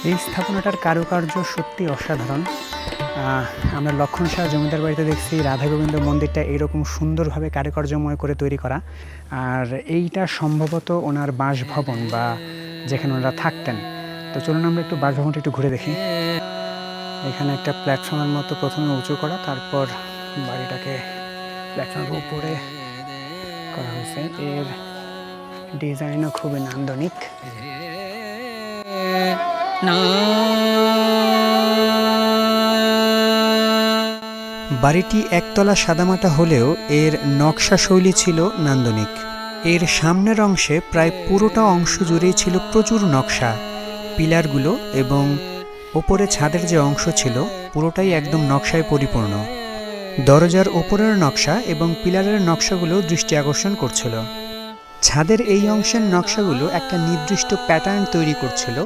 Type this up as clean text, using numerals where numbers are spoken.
এই স্থাপনাটার কারুকার্য সত্যি অসাধারণ। আমরা লক্ষণ শাহ জমিদার বাড়িতে দেখছি রাধা গোবিন্দ মন্দিরটা এরকম সুন্দরভাবে কারুকার্যময় করে তৈরি করা, আর এইটা সম্ভবত ওনার বাসভবন বা যেখানে ওনারা থাকতেন। তো চলুন আমরা একটু বাসভবনটা একটু ঘুরে দেখি। এখানে একটা প্ল্যাটফর্মের মতো প্রথমে উঁচু করা, তারপর বাড়িটাকে প্ল্যাটফর্মের উপরে করা হয়েছে। এর ডিজাইনও খুবই নান্দনিক। বাড়িটি একতলা সাদামাটা হলেও এর নকশা শৈলী ছিল নান্দনিক। এর সামনের অংশে প্রায় পুরোটা অংশ জুড়েই ছিল প্রচুর নকশা। পিলারগুলো এবং ওপরে ছাদের যে অংশ ছিল পুরোটাই একদম নকশায় পরিপূর্ণ। দরজার ওপরের নকশা এবং পিলারের নকশাগুলো দৃষ্টি আকর্ষণ করছিল। ছাদের এই অংশের নকশাগুলো একটা নির্দিষ্ট প্যাটার্ন তৈরি করছিল,